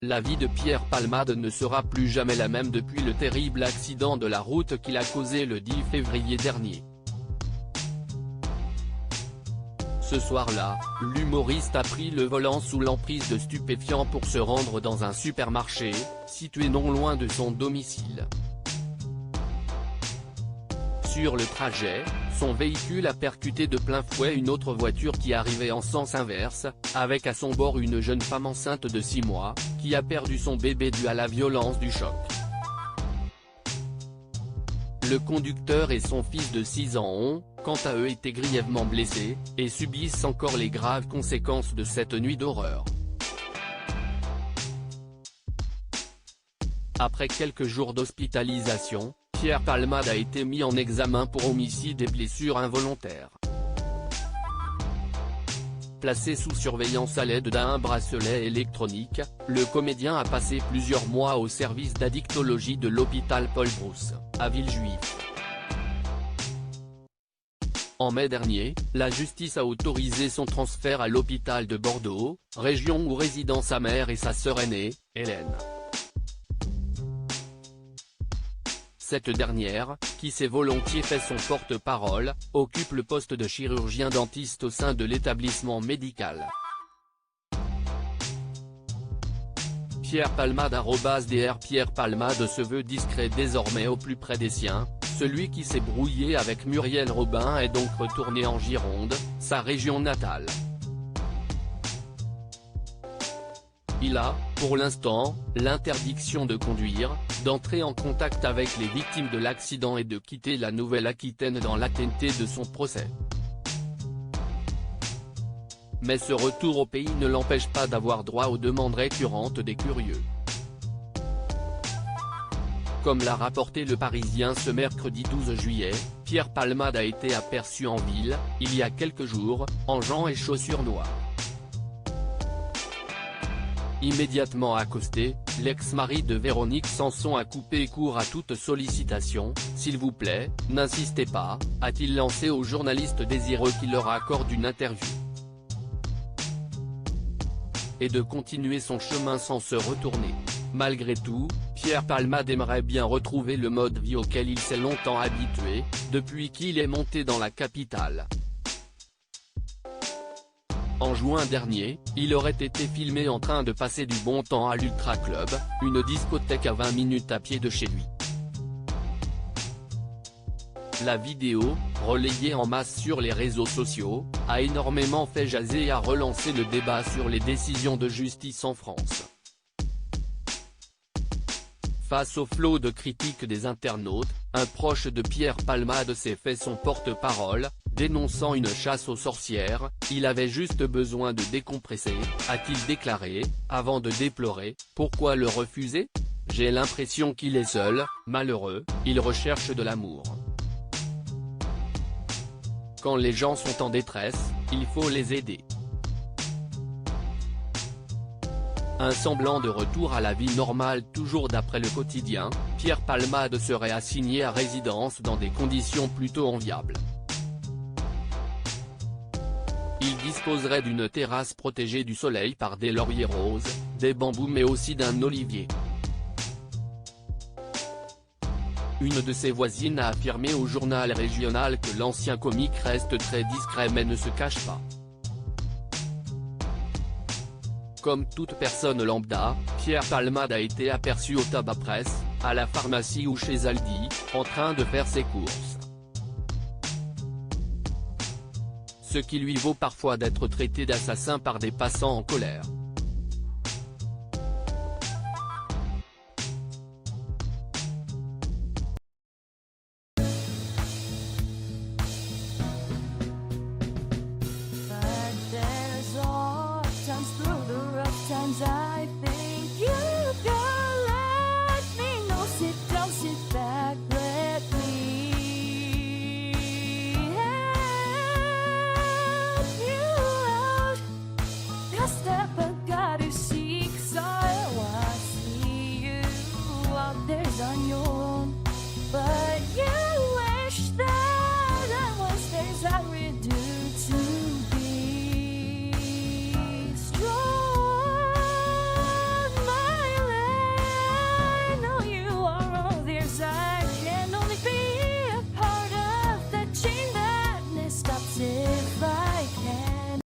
La vie de Pierre Palmade ne sera plus jamais la même depuis le terrible accident de la route qu'il a causé le 10 février dernier. Ce soir-là, l'humoriste a pris le volant sous l'emprise de stupéfiants pour se rendre dans un supermarché, situé non loin de son domicile. Sur le trajet, son véhicule a percuté de plein fouet une autre voiture qui arrivait en sens inverse, avec à son bord une jeune femme enceinte de 6 mois, qui a perdu son bébé dû à la violence du choc. Le conducteur et son fils de 6 ans ont, quant à eux, été grièvement blessés, et subissent encore les graves conséquences de cette nuit d'horreur. Après quelques jours d'hospitalisation, Pierre Palmade a été mis en examen pour homicide et blessures involontaires. Placé sous surveillance à l'aide d'un bracelet électronique, le comédien a passé plusieurs mois au service d'addictologie de l'hôpital Paul Brousse, à Villejuif. En mai dernier, la justice a autorisé son transfert à l'hôpital de Bordeaux, région où résident sa mère et sa sœur aînée, Hélène. Cette dernière, qui s'est volontiers fait son porte-parole, occupe le poste de chirurgien dentiste au sein de l'établissement médical. Pierre Palmade @Dr Pierre Palmade se veut discret désormais au plus près des siens, celui qui s'est brouillé avec Muriel Robin est donc retourné en Gironde, sa région natale. Il a, pour l'instant, l'interdiction de conduire, d'entrer en contact avec les victimes de l'accident et de quitter la Nouvelle-Aquitaine dans l'attente de son procès. Mais ce retour au pays ne l'empêche pas d'avoir droit aux demandes récurrentes des curieux. Comme l'a rapporté Le Parisien ce mercredi 12 juillet, Pierre Palmade a été aperçu en ville, il y a quelques jours, en gants et chaussures noires. Immédiatement accosté, l'ex-mari de Véronique Sanson a coupé court à toute sollicitation. « S'il vous plaît, n'insistez pas », a-t-il lancé aux journalistes désireux qui leur accordent une interview. Et de continuer son chemin sans se retourner. Malgré tout, Pierre Palmade aimerait bien retrouver le mode vie auquel il s'est longtemps habitué, depuis qu'il est monté dans la capitale. En juin dernier, il aurait été filmé en train de passer du bon temps à l'Ultra Club, une discothèque à 20 minutes à pied de chez lui. La vidéo, relayée en masse sur les réseaux sociaux, a énormément fait jaser et a relancé le débat sur les décisions de justice en France. Face au flot de critiques des internautes, un proche de Pierre Palmade s'est fait son porte-parole, dénonçant une chasse aux sorcières. « Il avait juste besoin de décompresser », a-t-il déclaré, avant de déplorer « Pourquoi le refuser ? J'ai l'impression qu'il est seul, malheureux, il recherche de l'amour. Quand les gens sont en détresse, il faut les aider. » Un semblant de retour à la vie normale. Toujours d'après Le Quotidien, Pierre Palmade serait assigné à résidence dans des conditions plutôt enviables. Il disposerait d'une terrasse protégée du soleil par des lauriers roses, des bambous mais aussi d'un olivier. Une de ses voisines a affirmé au journal régional que l'ancien comique reste très discret mais ne se cache pas. Comme toute personne lambda, Pierre Palmade a été aperçu au tabac presse, à la pharmacie ou chez Aldi, en train de faire ses courses. Ce qui lui vaut parfois d'être traité d'assassin par des passants en colère.